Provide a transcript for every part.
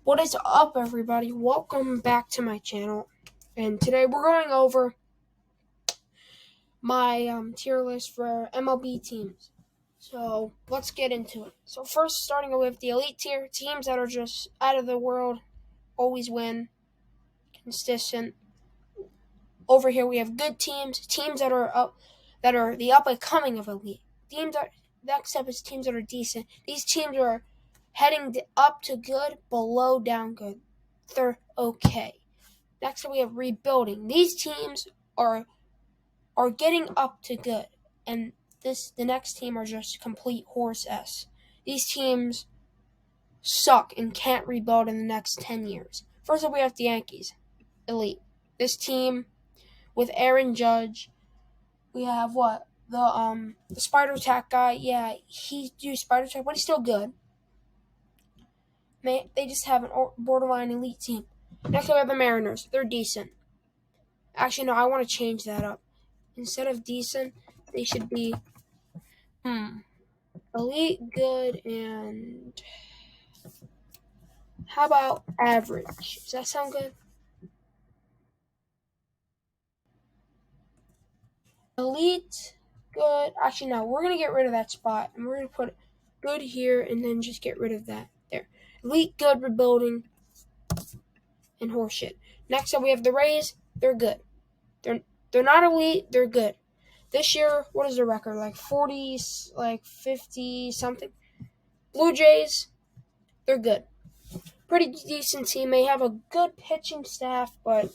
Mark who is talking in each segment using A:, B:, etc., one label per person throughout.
A: What is up, everybody? Welcome back to my channel. And today we're going over my tier list for MLB teams. So let's get into it. So first, starting with the elite tier, teams that are just out of the world, always win, consistent. Over here we have good teams that are the up and coming of elite. Next up is teams that are decent. These teams are heading up to good, below down good. They're okay. Next up, we have rebuilding. These teams are getting up to good, and the next team are just complete horse s. These teams suck and can't rebuild in the next 10 years. First up, we have the Yankees, elite. This team with Aaron Judge. We have the spider attack guy. Yeah, he do spider attack, but he's still good. They just have an borderline elite team. Next up, we have the Mariners. They're decent. Actually, no, I want to change that up. Instead of decent, they should be elite, good, and how about average? Does that sound good? Elite, good. Actually, no, we're going to get rid of that spot, and we're going to put good here, and then just get rid of that there. Elite, good, rebuilding, and horseshit. Next up, we have the Rays. They're good. They're not elite. They're good. This year, what is their record? Like 40, like 50 something. Blue Jays, they're good. Pretty decent team. They have a good pitching staff, but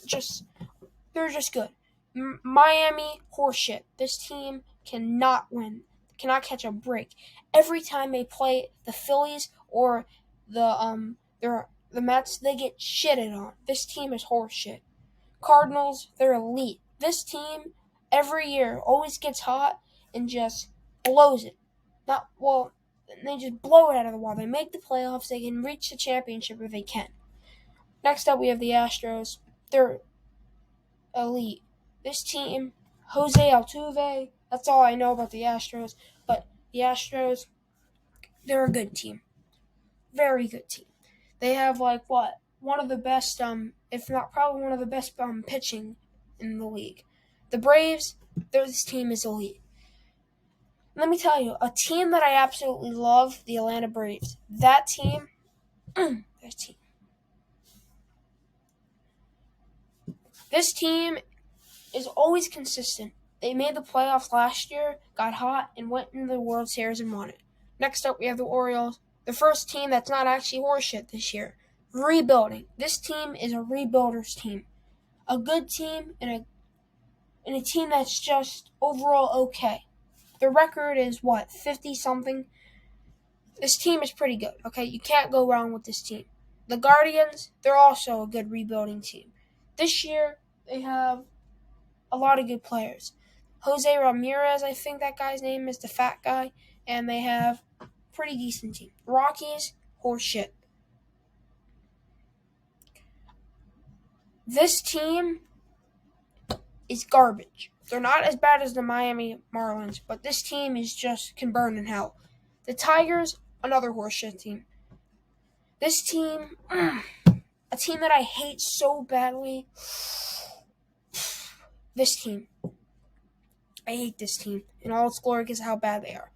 A: they're just good. Miami, horseshit. This team cannot win. Cannot catch a break. Every time they play the Phillies or the Mets, they get shitted on. This team is horseshit. Cardinals, they're elite. This team every year always gets hot and just blows it. They just blow it out of the water. They make the playoffs. They can reach the championship if they can. Next up, we have the Astros. They're elite. This team, Jose Altuve, that's all I know about the Astros. But the Astros, they're a good team. Very good team. They have one of the best, if not probably one of the best pitching in the league. The Braves, this team is elite. Let me tell you, a team that I absolutely love, the Atlanta Braves. That team, This team is always consistent. They made the playoffs last year, got hot, and went into the World Series and won it. Next up, we have the Orioles, the first team that's not actually horseshit this year. Rebuilding. This team is a rebuilder's team. A good team and a team that's just overall okay. The record is 50-something? This team is pretty good, okay? You can't go wrong with this team. The Guardians, they're also a good rebuilding team. This year, they have a lot of good players. Jose Ramirez, I think that guy's name is, the fat guy, and they have a pretty decent team. Rockies, horseshit. This team is garbage. They're not as bad as the Miami Marlins, but this team can burn in hell. The Tigers, another horseshit team. This team, a team that I hate so badly. This team. I hate this team in all its glory because of how bad they are.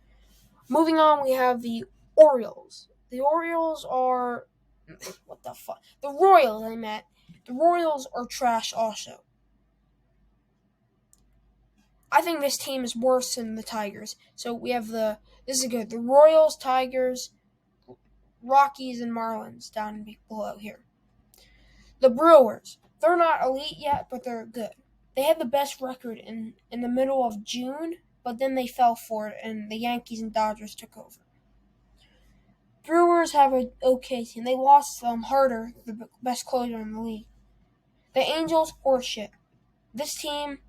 A: Moving on, we have the Orioles. The Orioles are... What the fuck? The Royals, I meant. The Royals are trash also. I think this team is worse than the Tigers. So we have this is good. The Royals, Tigers, Rockies, and Marlins down below here. The Brewers. They're not elite yet, but they're good. They had the best record in the middle of June, but then they fell for it, and the Yankees and Dodgers took over. Brewers have an okay team. They lost Harder, the best closer in the league. The Angels, horseshit. This team,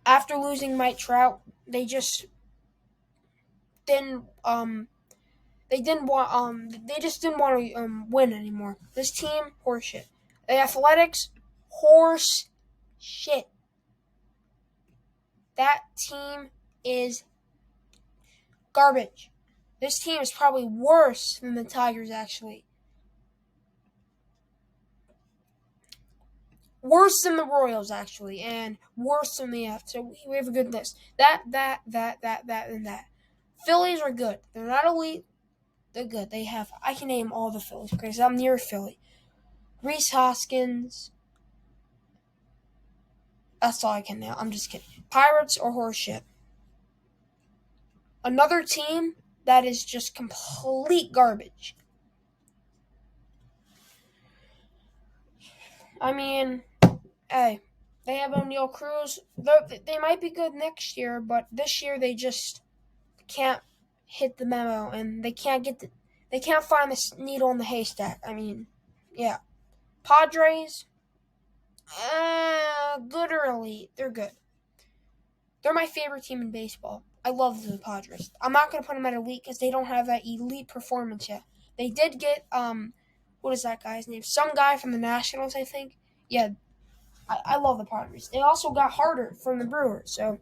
A: after losing Mike Trout, they just didn't want to win anymore. This team, horseshit. The Athletics, horse shit. That team is garbage. This team is probably worse than the Tigers, actually. Worse than the Royals, actually, and worse than the F. So we have a good list. That, and that. Phillies are good. They're not elite. They're good. I can name all the Phillies because I'm near Philly. Reese Hoskins. That's all I can name. I'm just kidding. Pirates or horseshit. Another team that is just complete garbage. I mean, hey, they have O'Neal Cruz. They might be good next year, but this year they just can't hit the memo, and they can't find the needle in the haystack. I mean, yeah. Padres, good or elite. They're good. They're my favorite team in baseball. I love the Padres. I'm not going to put them at elite because they don't have that elite performance yet. They did get, what is that guy's name? Some guy from the Nationals, I think. Yeah, I love the Padres. They also got Harder from the Brewers, so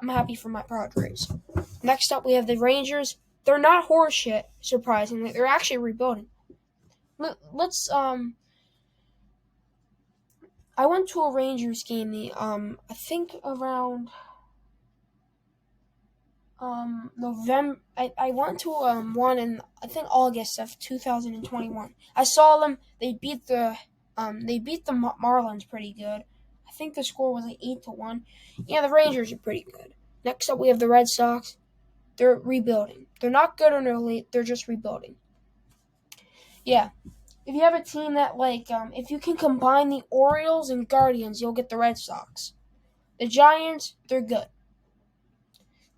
A: I'm happy for my Padres. Next up, we have the Rangers. They're not horseshit, surprisingly. They're actually rebuilding. Let's, I went to a Rangers game, I think around November. I went to one in I think August of 2021. I saw them. They beat the Marlins pretty good. I think the score was like 8-1. Yeah, the Rangers are pretty good. Next up, we have the Red Sox. They're rebuilding. They're not good or elite. They're just rebuilding. Yeah, if you have a team that if you can combine the Orioles and Guardians, you'll get the Red Sox. The Giants, they're good.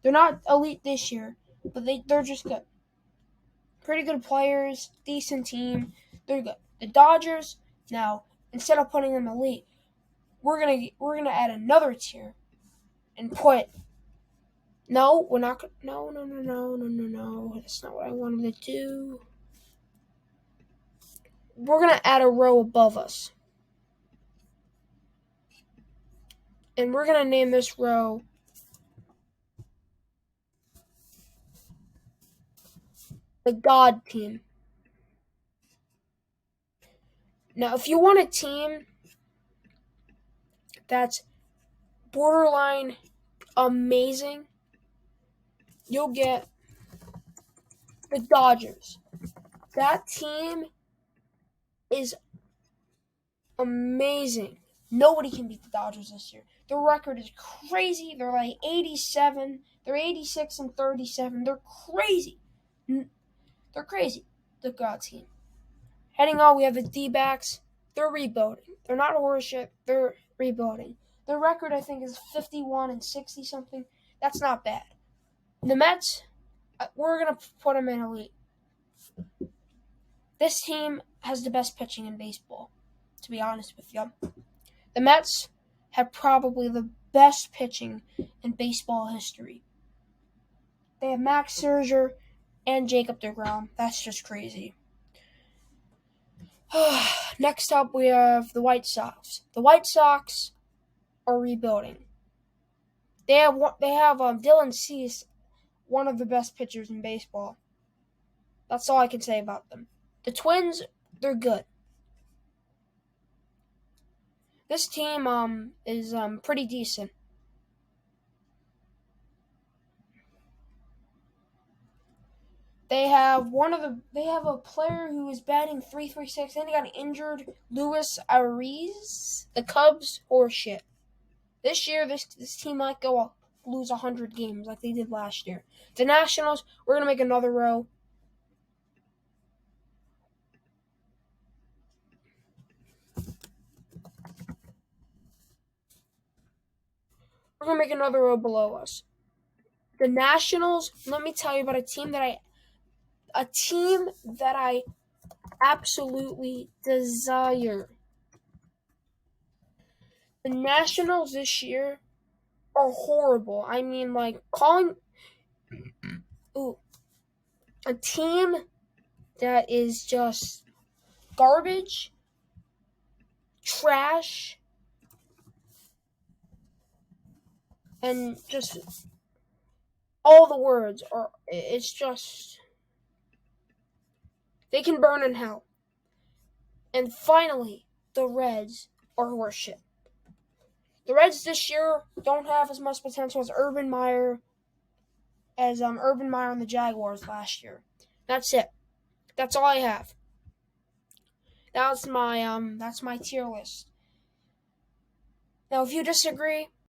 A: They're not elite this year, but they're just good. Pretty good players, decent team. They're good. The Dodgers, now instead of putting them elite, we're gonna add another tier and put. No, we're not. No. That's not what I wanted to do. We're gonna add a row above us, and we're gonna name this row the God Team. Now, if you want a team that's borderline amazing, you'll get the Dodgers. That team is amazing. Nobody can beat the Dodgers this year. Their record is crazy. They're like 87. They're 86-37. They're crazy. They're crazy. The God team. Heading on, we have the D-backs. They're rebuilding. They're not horseshit. They're rebuilding. Their record, I think, is 51-60 something. That's not bad. The Mets, we're going to put them in elite. This team has the best pitching in baseball, to be honest with you. The Mets have probably the best pitching in baseball history. They have Max Scherzer and Jacob deGrom. That's just crazy. Next up, we have the White Sox. The White Sox are rebuilding. They have Dylan Cease, one of the best pitchers in baseball. That's all I can say about them. The Twins, they're good. This team is pretty decent. They have a player who is batting .336, and he got injured, Luis Ariz. The Cubs, horseshit. This year, this team might lose 100 games like they did last year. The Nationals, we're gonna make another row. We're gonna make another row below us. The Nationals. Let me tell you about a team that I absolutely desire. The Nationals this year are horrible. I mean, calling a team that is just garbage, trash, and just all the words are. It's just They can burn in hell. And finally, the Reds are horseshit. The Reds this year don't have as much potential as Urban Meyer and the Jaguars last year. That's it. That's all I have. That's my tier list. Now, if you disagree,